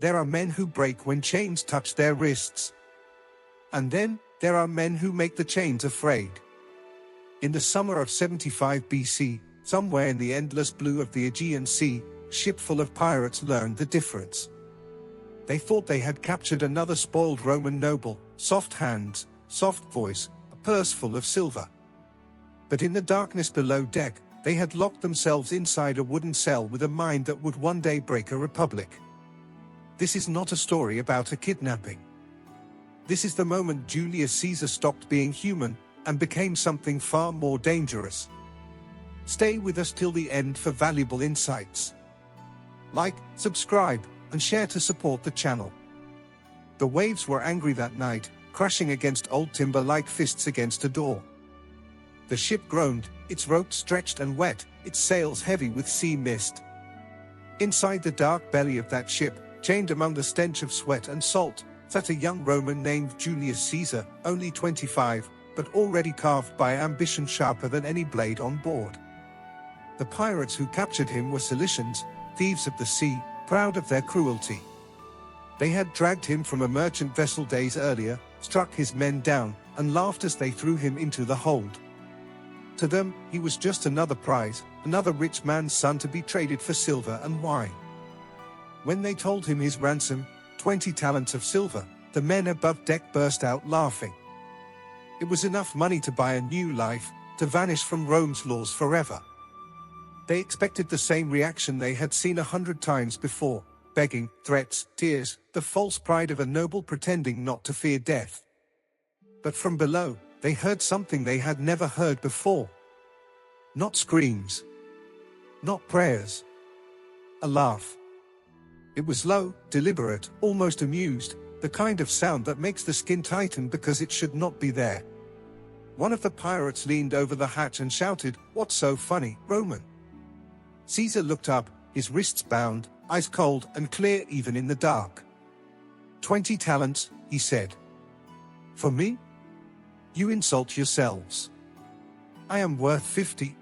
There are men who break when chains touch their wrists. And then, there are men who make the chains afraid. In the summer of 75 BC, somewhere in the endless blue of the Aegean Sea, a ship full of pirates learned the difference. They thought they had captured another spoiled Roman noble, soft hands, soft voice, a purse full of silver. But in the darkness below deck, they had locked themselves inside a wooden cell with a mind that would one day break a republic. This is not a story about a kidnapping. This is the moment Julius Caesar stopped being human and became something far more dangerous. Stay with us till the end for valuable insights. Like, subscribe, and share to support the channel. The waves were angry that night, crashing against old timber like fists against a door. The ship groaned, its ropes stretched and wet, its sails heavy with sea mist. Inside the dark belly of that ship, chained among the stench of sweat and salt, sat a young Roman named Julius Caesar, only 25, but already carved by ambition sharper than any blade on board. The pirates who captured him were Cilicians, thieves of the sea, proud of their cruelty. They had dragged him from a merchant vessel days earlier, struck his men down, and laughed as they threw him into the hold. To them, he was just another prize, another rich man's son to be traded for silver and wine. When they told him his ransom, 20 talents of silver, the men above deck burst out laughing. It was enough money to buy a new life, to vanish from Rome's laws forever. They expected the same reaction they had seen 100 times before: begging, threats, tears, the false pride of a noble pretending not to fear death. But from below, they heard something they had never heard before. Not screams. Not prayers. A laugh. It was low, deliberate, almost amused, the kind of sound that makes the skin tighten because it should not be there. One of the pirates leaned over the hatch and shouted, "What's so funny, Roman?" Caesar looked up, his wrists bound, eyes cold and clear even in the dark. 20 talents, he said. For me? You insult yourselves. I am worth 50.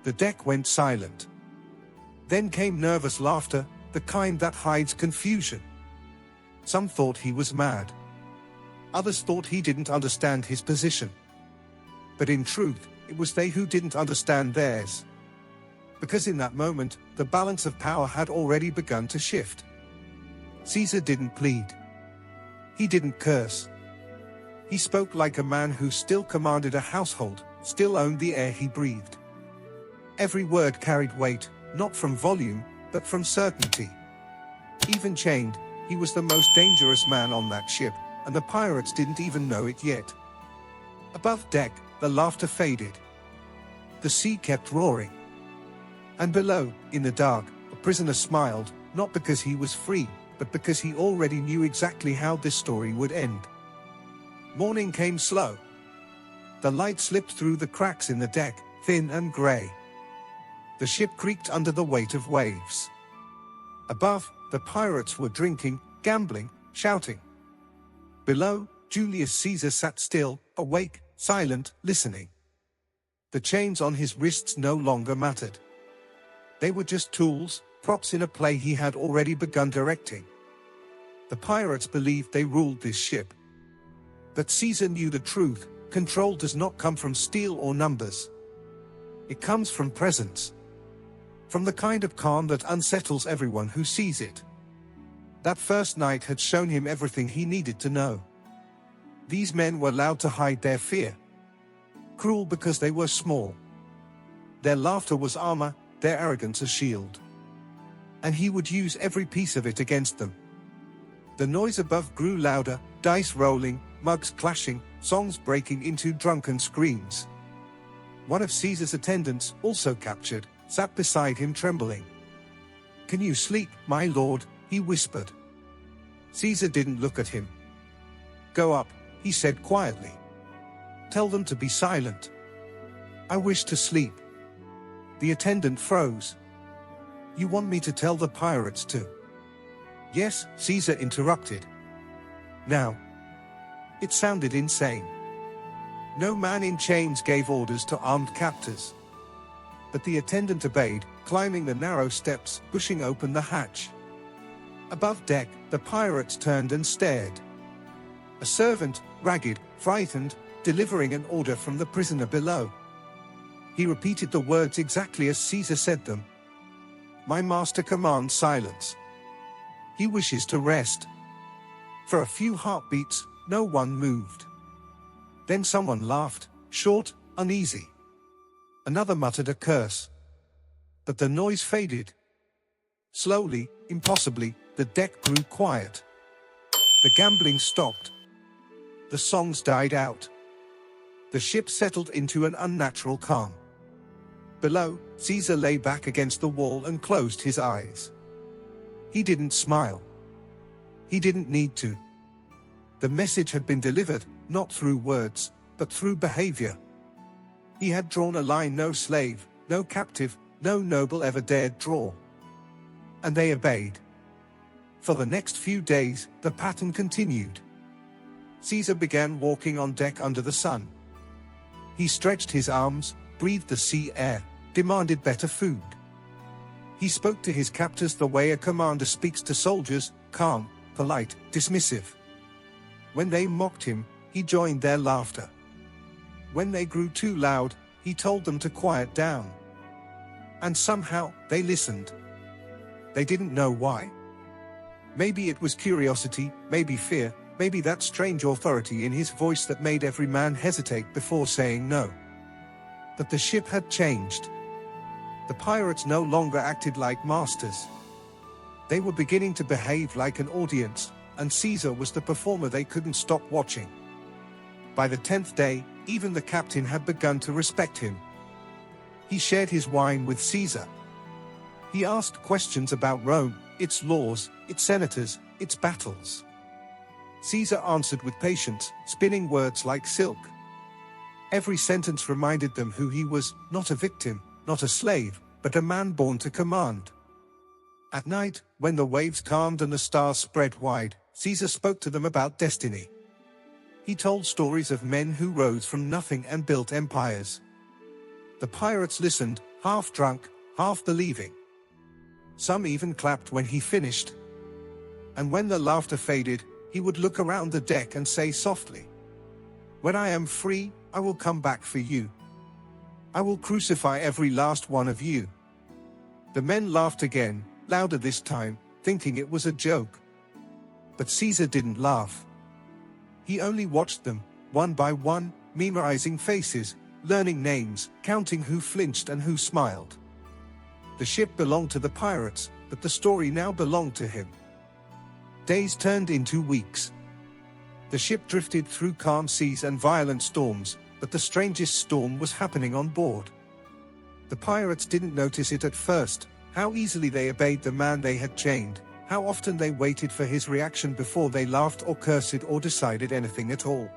The deck went silent. Then came nervous laughter, the kind that hides confusion. Some thought he was mad. Others thought he didn't understand his position. But in truth, it was they who didn't understand theirs. Because in that moment, the balance of power had already begun to shift. Caesar didn't plead. He didn't curse. He spoke like a man who still commanded a household, still owned the air he breathed. Every word carried weight, not from volume, but from certainty. Even chained, he was the most dangerous man on that ship, and the pirates didn't even know it yet. Above deck, the laughter faded. The sea kept roaring. And below, in the dark, a prisoner smiled, not because he was free, but because he already knew exactly how this story would end. Morning came slow. The light slipped through the cracks in the deck, thin and grey. The ship creaked under the weight of waves. Above, the pirates were drinking, gambling, shouting. Below, Julius Caesar sat still, awake, silent, listening. The chains on his wrists no longer mattered. They were just tools, props in a play he had already begun directing. The pirates believed they ruled this ship. But Caesar knew the truth: control does not come from steel or numbers. It comes from presence. From the kind of calm that unsettles everyone who sees it. That first night had shown him everything he needed to know. These men were allowed to hide their fear. Cruel because they were small. Their laughter was armor, their arrogance a shield. And he would use every piece of it against them. The noise above grew louder, dice rolling, mugs clashing, songs breaking into drunken screams. One of Caesar's attendants, also captured, sat beside him trembling. "Can you sleep, my lord?" he whispered. Caesar didn't look at him. "Go up," he said quietly. "Tell them to be silent. I wish to sleep." The attendant froze. "You want me to tell the pirates to?" "Yes," Caesar interrupted. Now. It sounded insane. No man in chains gave orders to armed captors. But the attendant obeyed, climbing the narrow steps, pushing open the hatch. Above deck, the pirates turned and stared. A servant, ragged, frightened, delivering an order from the prisoner below. He repeated the words exactly as Caesar said them. "My master commands silence. He wishes to rest." For a few heartbeats, no one moved. Then someone laughed, short, uneasy. Another muttered a curse. But the noise faded. Slowly, impossibly, the deck grew quiet. The gambling stopped. The songs died out. The ship settled into an unnatural calm. Below, Caesar lay back against the wall and closed his eyes. He didn't smile. He didn't need to. The message had been delivered, not through words, but through behavior. He had drawn a line no slave, no captive, no noble ever dared draw. And they obeyed. For the next few days, the pattern continued. Caesar began walking on deck under the sun. He stretched his arms, breathed the sea air, demanded better food. He spoke to his captors the way a commander speaks to soldiers, calm, polite, dismissive. When they mocked him, he joined their laughter. When they grew too loud, he told them to quiet down. And somehow, they listened. They didn't know why. Maybe it was curiosity, maybe fear, maybe that strange authority in his voice that made every man hesitate before saying no. But the ship had changed. The pirates no longer acted like masters. They were beginning to behave like an audience, and Caesar was the performer they couldn't stop watching. By the 10th day, even the captain had begun to respect him. He shared his wine with Caesar. He asked questions about Rome, its laws, its senators, its battles. Caesar answered with patience, spinning words like silk. Every sentence reminded them who he was, not a victim, not a slave, but a man born to command. At night, when the waves calmed and the stars spread wide, Caesar spoke to them about destiny. He told stories of men who rose from nothing and built empires. The pirates listened, half drunk, half believing. Some even clapped when he finished. And when the laughter faded, he would look around the deck and say softly, "When I am free, I will come back for you. I will crucify every last one of you." The men laughed again, louder this time, thinking it was a joke. But Caesar didn't laugh. He only watched them, one by one, memorizing faces, learning names, counting who flinched and who smiled. The ship belonged to the pirates, but the story now belonged to him. Days turned into weeks. The ship drifted through calm seas and violent storms, but the strangest storm was happening on board. The pirates didn't notice it at first, how easily they obeyed the man they had chained, how often they waited for his reaction before they laughed or cursed or decided anything at all.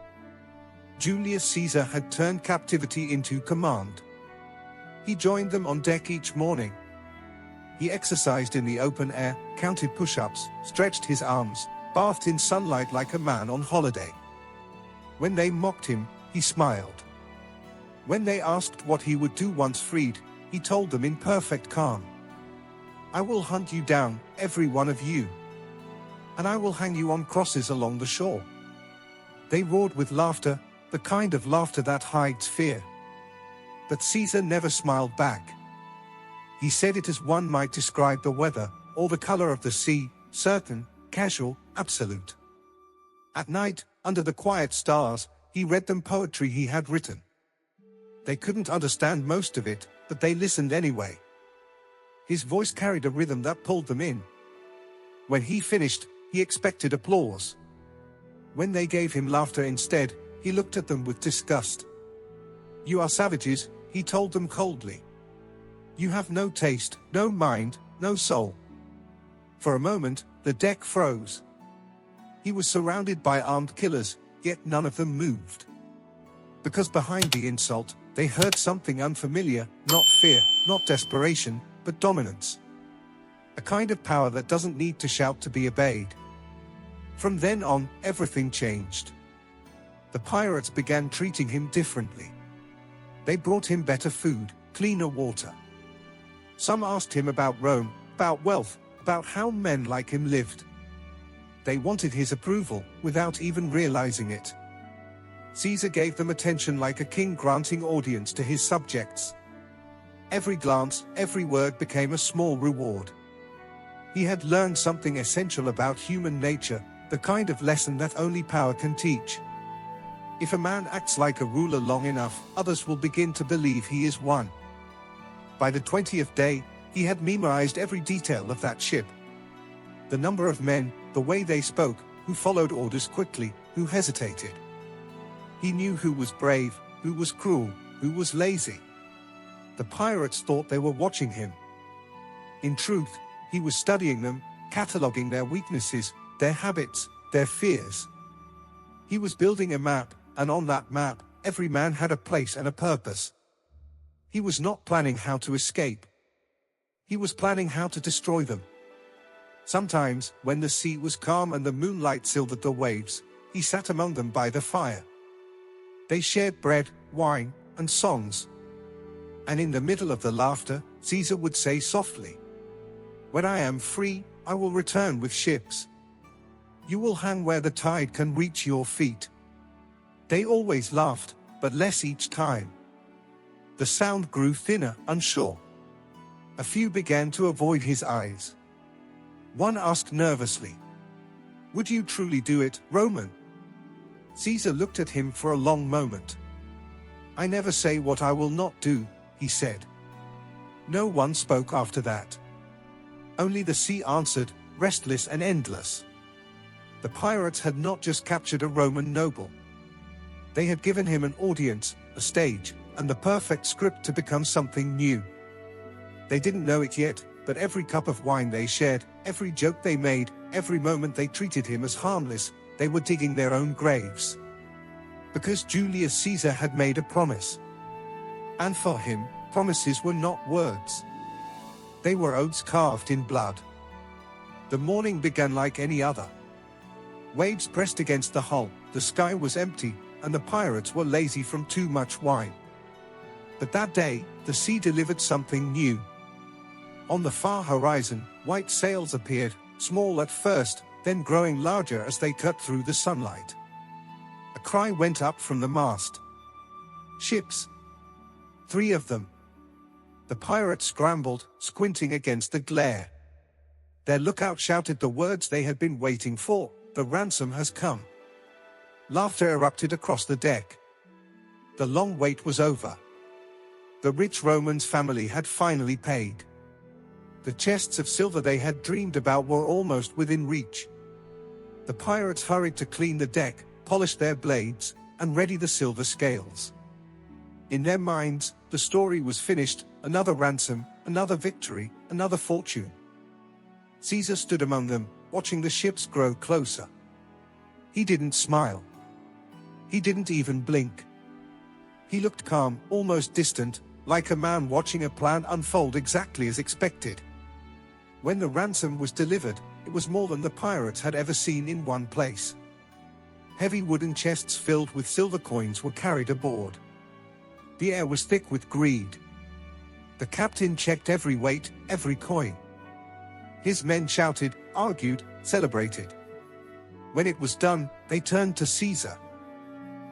Julius Caesar had turned captivity into command. He joined them on deck each morning. He exercised in the open air, counted push-ups, stretched his arms, bathed in sunlight like a man on holiday. When they mocked him, he smiled. When they asked what he would do once freed, he told them in perfect calm, "I will hunt you down, every one of you. And I will hang you on crosses along the shore." They roared with laughter, the kind of laughter that hides fear. But Caesar never smiled back. He said it as one might describe the weather, or the color of the sea, certain, casual, absolute. At night, under the quiet stars, he read them poetry he had written. They couldn't understand most of it, but they listened anyway. His voice carried a rhythm that pulled them in. When he finished, he expected applause. When they gave him laughter instead, he looked at them with disgust. "You are savages," he told them coldly. "You have no taste, no mind, no soul." For a moment, the deck froze. He was surrounded by armed killers, yet none of them moved. Because behind the insult, they heard something unfamiliar, not fear, not desperation, but dominance. A kind of power that doesn't need to shout to be obeyed. From then on, everything changed. The pirates began treating him differently. They brought him better food, cleaner water. Some asked him about Rome, about wealth, about how men like him lived. They wanted his approval, without even realizing it. Caesar gave them attention like a king granting audience to his subjects. Every glance, every word became a small reward. He had learned something essential about human nature, the kind of lesson that only power can teach. If a man acts like a ruler long enough, others will begin to believe he is one. By the 20th day, he had memorized every detail of that ship. The number of men, the way they spoke, who followed orders quickly, who hesitated. He knew who was brave, who was cruel, who was lazy. The pirates thought they were watching him. In truth, he was studying them, cataloging their weaknesses, their habits, their fears. He was building a map, and on that map, every man had a place and a purpose. He was not planning how to escape. He was planning how to destroy them. Sometimes, when the sea was calm and the moonlight silvered the waves, he sat among them by the fire. They shared bread, wine, and songs. And in the middle of the laughter, Caesar would say softly, "When I am free, I will return with ships. You will hang where the tide can reach your feet." They always laughed, but less each time. The sound grew thinner, unsure. A few began to avoid his eyes. One asked nervously, "Would you truly do it, Roman?" Caesar looked at him for a long moment. "I never say what I will not do," he said. No one spoke after that. Only the sea answered, restless and endless. The pirates had not just captured a Roman noble. They had given him an audience, a stage, and the perfect script to become something new. They didn't know it yet, but every cup of wine they shared, every joke they made, every moment they treated him as harmless, they were digging their own graves. Because Julius Caesar had made a promise. And for him, promises were not words. They were oaths carved in blood. The morning began like any other. Waves pressed against the hull, the sky was empty, and the pirates were lazy from too much wine. But that day, the sea delivered something new. On the far horizon, white sails appeared, small at first, then growing larger as they cut through the sunlight. A cry went up from the mast. "Ships! 3 of them!" The pirates scrambled, squinting against the glare. Their lookout shouted the words they had been waiting for, "The ransom has come." Laughter erupted across the deck. The long wait was over. The rich Roman's family had finally paid. The chests of silver they had dreamed about were almost within reach. The pirates hurried to clean the deck, polish their blades, and ready the silver scales. In their minds, the story was finished, another ransom, another victory, another fortune. Caesar stood among them, watching the ships grow closer. He didn't smile. He didn't even blink. He looked calm, almost distant, like a man watching a plan unfold exactly as expected. When the ransom was delivered, it was more than the pirates had ever seen in one place. Heavy wooden chests filled with silver coins were carried aboard. The air was thick with greed. The captain checked every weight, every coin. His men shouted, argued, celebrated. When it was done, they turned to Caesar.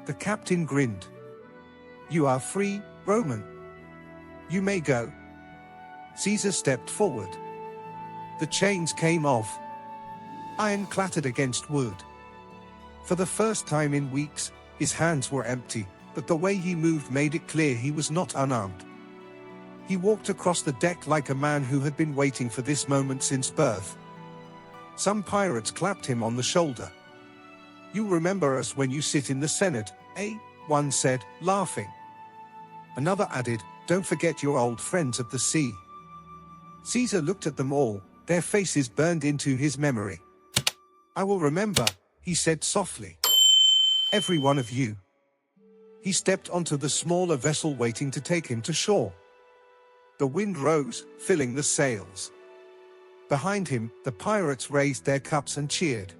The captain grinned. "You are free, Roman. You may go." Caesar stepped forward. The chains came off. Iron clattered against wood. For the first time in weeks, his hands were empty, but the way he moved made it clear he was not unarmed. He walked across the deck like a man who had been waiting for this moment since birth. Some pirates clapped him on the shoulder. "You remember us when you sit in the Senate, eh?" one said, laughing. Another added, "Don't forget your old friends of the sea." Caesar looked at them all, their faces burned into his memory. "I will remember," he said softly. "Every one of you." He stepped onto the smaller vessel waiting to take him to shore. The wind rose, filling the sails. Behind him, the pirates raised their cups and cheered.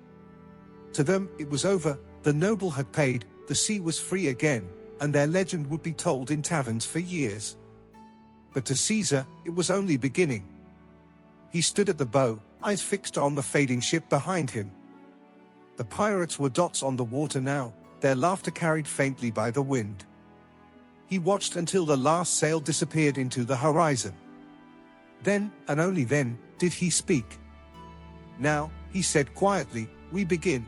To them, it was over, the noble had paid, the sea was free again, and their legend would be told in taverns for years. But to Caesar, it was only beginning. He stood at the bow, eyes fixed on the fading ship behind him. The pirates were dots on the water now, their laughter carried faintly by the wind. He watched until the last sail disappeared into the horizon. Then, and only then, did he speak. "Now," he said quietly, "we begin."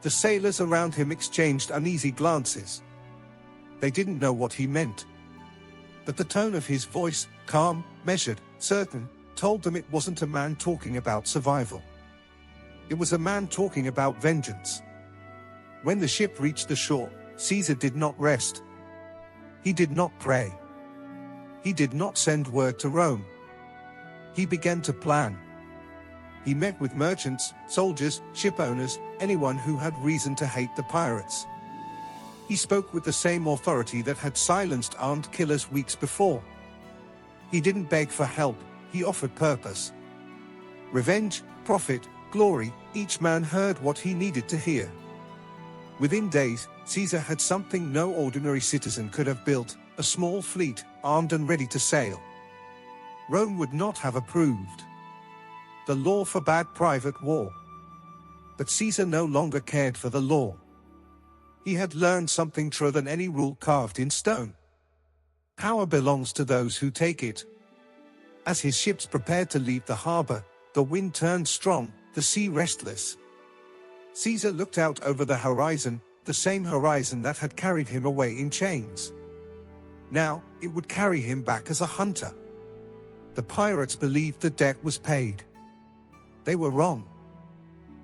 The sailors around him exchanged uneasy glances. They didn't know what he meant. But the tone of his voice, calm, measured, certain, told them it wasn't a man talking about survival. It was a man talking about vengeance. When the ship reached the shore, Caesar did not rest. He did not pray. He did not send word to Rome. He began to plan. He met with merchants, soldiers, ship owners, anyone who had reason to hate the pirates. He spoke with the same authority that had silenced armed killers weeks before. He didn't beg for help, he offered purpose. Revenge, profit, glory, each man heard what he needed to hear. Within days, Caesar had something no ordinary citizen could have built, a small fleet, armed and ready to sail. Rome would not have approved. The law forbade private war. But Caesar no longer cared for the law. He had learned something truer than any rule carved in stone. Power belongs to those who take it. As his ships prepared to leave the harbor, the wind turned strong, the sea restless. Caesar looked out over the horizon, the same horizon that had carried him away in chains. Now, it would carry him back as a hunter. The pirates believed the debt was paid. They were wrong.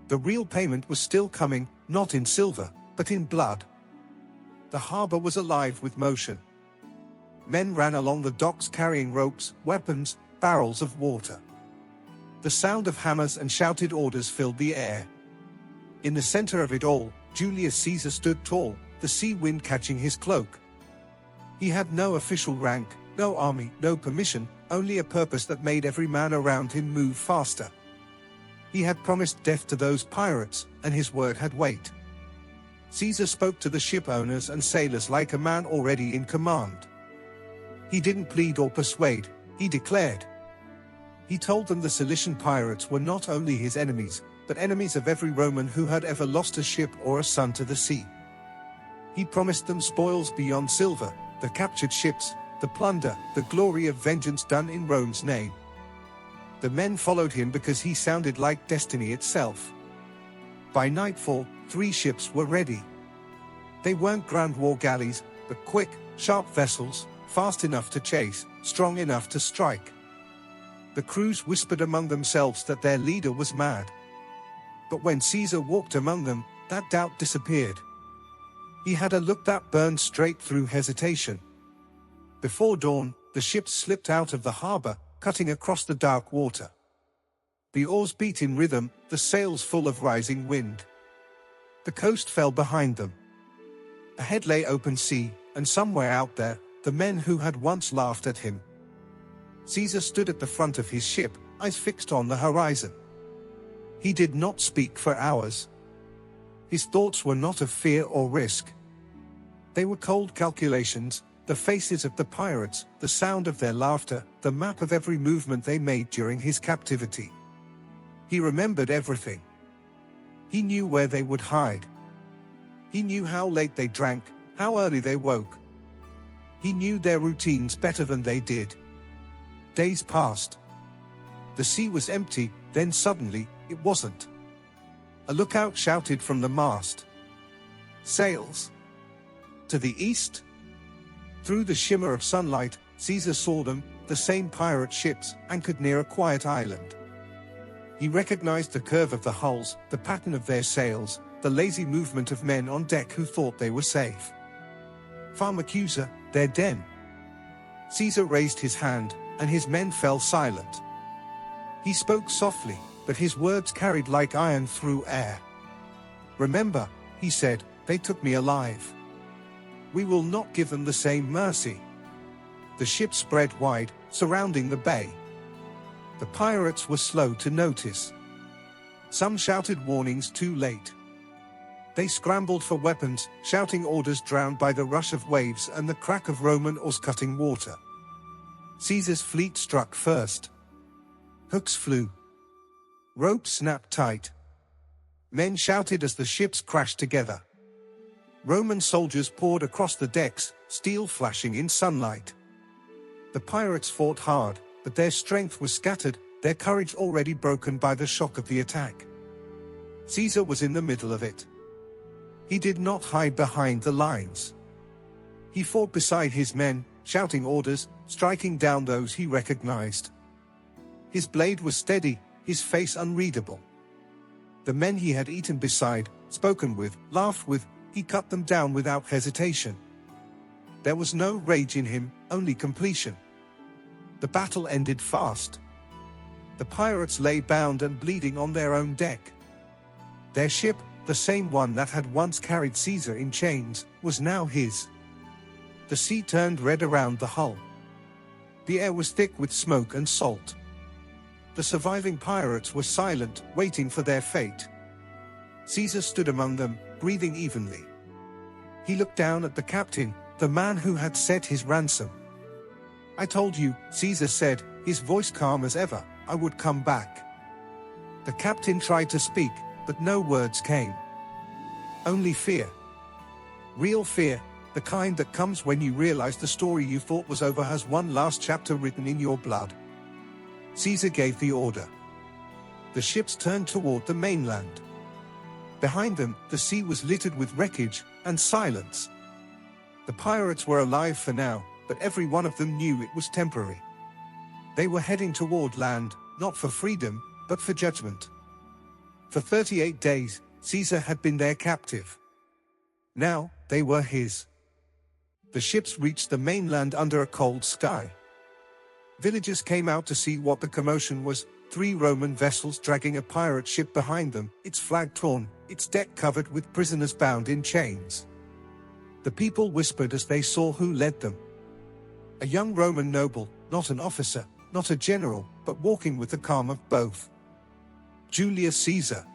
The real payment was still coming, not in silver, but in blood. The harbor was alive with motion. Men ran along the docks carrying ropes, weapons, barrels of water. The sound of hammers and shouted orders filled the air. In the center of it all, Julius Caesar stood tall, the sea wind catching his cloak. He had no official rank, no army, no permission, only a purpose that made every man around him move faster. He had promised death to those pirates, and his word had weight. Caesar spoke to the ship owners and sailors like a man already in command. He didn't plead or persuade, he declared. He told them the Cilician pirates were not only his enemies, but enemies of every Roman who had ever lost a ship or a son to the sea. He promised them spoils beyond silver, the captured ships, the plunder, the glory of vengeance done in Rome's name. The men followed him because he sounded like destiny itself. By nightfall, 3 ships were ready. They weren't grand war galleys, but quick, sharp vessels, fast enough to chase, strong enough to strike. The crews whispered among themselves that their leader was mad. But when Caesar walked among them, that doubt disappeared. He had a look that burned straight through hesitation. Before dawn, the ships slipped out of the harbor, cutting across the dark water. The oars beat in rhythm, the sails full of rising wind. The coast fell behind them. Ahead lay open sea, and somewhere out there, the men who had once laughed at him. Caesar stood at the front of his ship, eyes fixed on the horizon. He did not speak for hours. His thoughts were not of fear or risk. They were cold calculations, the faces of the pirates, the sound of their laughter, the map of every movement they made during his captivity. He remembered everything. He knew where they would hide. He knew how late they drank, how early they woke. He knew their routines better than they did. Days passed. The sea was empty, then suddenly, it wasn't. A lookout shouted from the mast. "Sails! To the east?" Through the shimmer of sunlight, Caesar saw them, the same pirate ships, anchored near a quiet island. He recognized the curve of the hulls, the pattern of their sails, the lazy movement of men on deck who thought they were safe. Pharmacusa, their den. Caesar raised his hand, and his men fell silent. He spoke softly, but his words carried like iron through air. "Remember," he said, "they took me alive. We will not give them the same mercy." The ship spread wide, surrounding the bay. The pirates were slow to notice. Some shouted warnings too late. They scrambled for weapons, shouting orders drowned by the rush of waves and the crack of Roman oars cutting water. Caesar's fleet struck first. Hooks flew. Ropes snapped tight. Men shouted as the ships crashed together. Roman soldiers poured across the decks, steel flashing in sunlight. The pirates fought hard, but their strength was scattered, their courage already broken by the shock of the attack. Caesar was in the middle of it. He did not hide behind the lines. He fought beside his men, shouting orders, striking down those he recognized. His blade was steady, his face unreadable. The men he had eaten beside, spoken with, laughed with, he cut them down without hesitation. There was no rage in him, only completion. The battle ended fast. The pirates lay bound and bleeding on their own deck. Their ship, the same one that had once carried Caesar in chains, was now his. The sea turned red around the hull. The air was thick with smoke and salt. The surviving pirates were silent, waiting for their fate. Caesar stood among them, breathing evenly. He looked down at the captain, the man who had set his ransom. "I told you," Caesar said, his voice calm as ever, "I would come back." The captain tried to speak, but no words came. Only fear. Real fear, the kind that comes when you realize the story you thought was over has one last chapter written in your blood. Caesar gave the order. The ships turned toward the mainland. Behind them, the sea was littered with wreckage and silence. The pirates were alive for now, but every one of them knew it was temporary. They were heading toward land, not for freedom, but for judgment. For 38 days, Caesar had been their captive. Now, they were his. The ships reached the mainland under a cold sky. Villagers came out to see what the commotion was, 3 Roman vessels dragging a pirate ship behind them, its flag torn, its deck covered with prisoners bound in chains. The people whispered as they saw who led them. A young Roman noble, not an officer, not a general, but walking with the calm of both. Julius Caesar.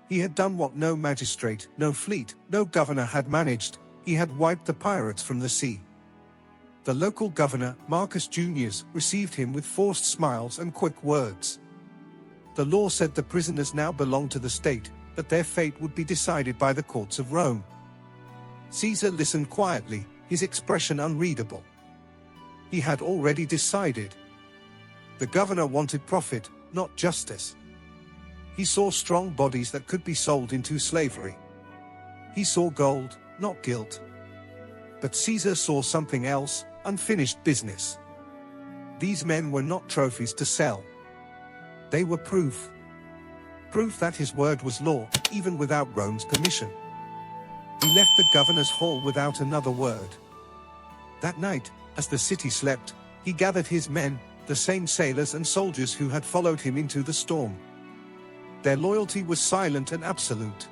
He had done what no magistrate, no fleet, no governor had managed. He had wiped the pirates from the sea. The local governor, Marcus Junius, received him with forced smiles and quick words. The law said the prisoners now belonged to the state, that their fate would be decided by the courts of Rome. Caesar listened quietly, his expression unreadable. He had already decided. The governor wanted profit, not justice. He saw strong bodies that could be sold into slavery. He saw gold, not guilt. But Caesar saw something else, unfinished business. These men were not trophies to sell. They were proof. Proof that his word was law, even without Rome's permission. He left the governor's hall without another word. That night, as the city slept, he gathered his men, the same sailors and soldiers who had followed him into the storm. Their loyalty was silent and absolute.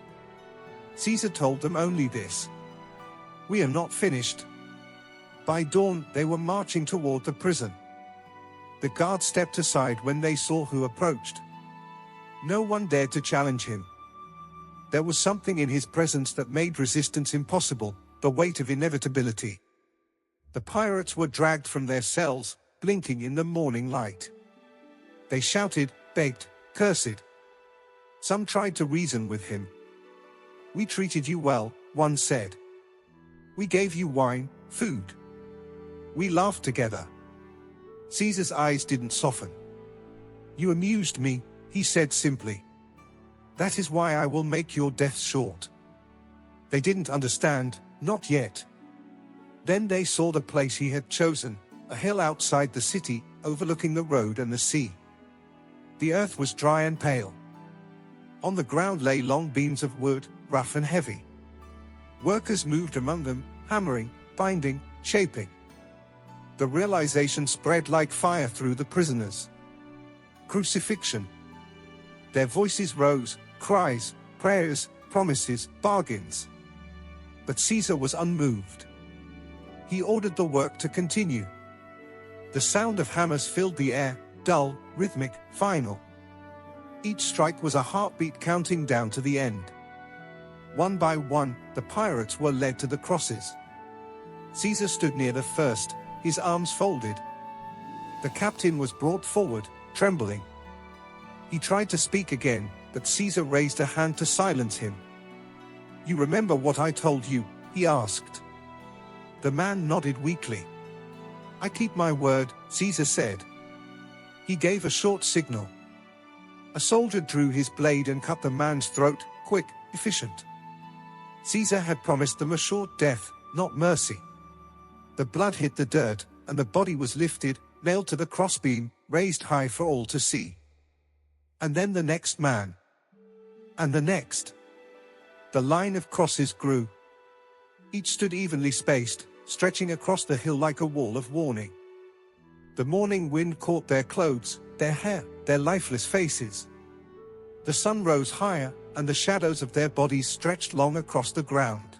Caesar told them only this: "We are not finished." By dawn, they were marching toward the prison. The guards stepped aside when they saw who approached. No one dared to challenge him. There was something in his presence that made resistance impossible, the weight of inevitability. The pirates were dragged from their cells, blinking in the morning light. They shouted, begged, cursed. Some tried to reason with him. "We treated you well," one said. "We gave you wine, food. We laughed together." Caesar's eyes didn't soften. "You amused me," he said simply. "That is why I will make your death short." They didn't understand, not yet. Then they saw the place he had chosen, a hill outside the city, overlooking the road and the sea. The earth was dry and pale. On the ground lay long beams of wood, rough and heavy. Workers moved among them, hammering, binding, shaping. The realization spread like fire through the prisoners. Crucifixion. Their voices rose, cries, prayers, promises, bargains. But Caesar was unmoved. He ordered the work to continue. The sound of hammers filled the air, dull, rhythmic, final. Each strike was a heartbeat counting down to the end. One by one, the pirates were led to the crosses. Caesar stood near the first, his arms folded. The captain was brought forward, trembling. He tried to speak again, but Caesar raised a hand to silence him. "You remember what I told you?" he asked. The man nodded weakly. "I keep my word," Caesar said. He gave a short signal. A soldier drew his blade and cut the man's throat, quick, efficient. Caesar had promised them a short death, not mercy. The blood hit the dirt, and the body was lifted, nailed to the crossbeam, raised high for all to see. And then the next man. And the next. The line of crosses grew. Each stood evenly spaced, stretching across the hill like a wall of warning. The morning wind caught their clothes, their hair, their lifeless faces. The sun rose higher, and the shadows of their bodies stretched long across the ground.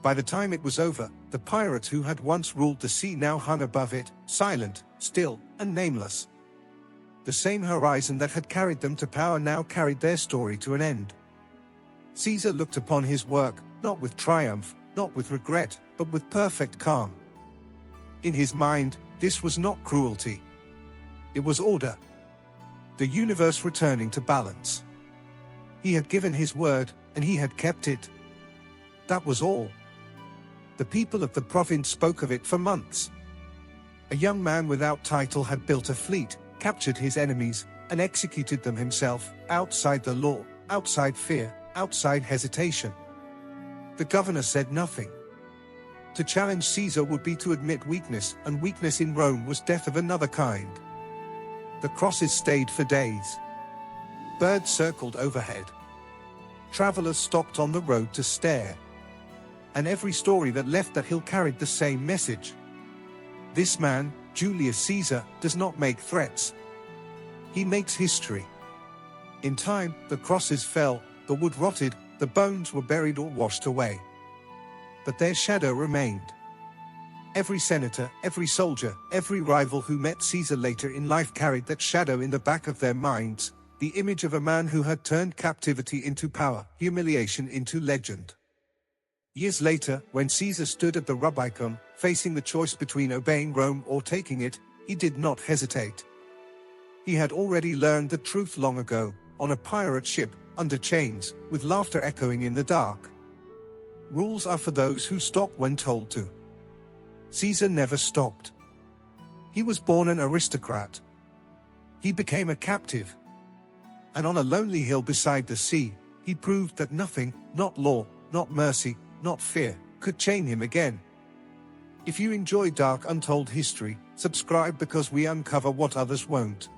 By the time it was over, the pirates who had once ruled the sea now hung above it, silent, still, and nameless. The same horizon that had carried them to power now carried their story to an end. Caesar looked upon his work, not with triumph, not with regret, but with perfect calm. In his mind, this was not cruelty. It was order. The universe returning to balance. He had given his word, and he had kept it. That was all. The people of the province spoke of it for months. A young man without title had built a fleet, captured his enemies, and executed them himself, outside the law, outside fear, outside hesitation. The governor said nothing. To challenge Caesar would be to admit weakness, and weakness in Rome was death of another kind. The crosses stayed for days. Birds circled overhead. Travelers stopped on the road to stare. And every story that left that hill carried the same message. This man, Julius Caesar, does not make threats. He makes history. In time, the crosses fell, the wood rotted, the bones were buried or washed away. But their shadow remained. Every senator, every soldier, every rival who met Caesar later in life carried that shadow in the back of their minds, the image of a man who had turned captivity into power, humiliation into legend. Years later, when Caesar stood at the Rubicon, facing the choice between obeying Rome or taking it, he did not hesitate. He had already learned the truth long ago, on a pirate ship, under chains, with laughter echoing in the dark. Rules are for those who stop when told to. Caesar never stopped. He was born an aristocrat. He became a captive. And on a lonely hill beside the sea, he proved that nothing, not law, not mercy, not fear, could chain him again. If you enjoy dark untold history, subscribe because we uncover what others won't.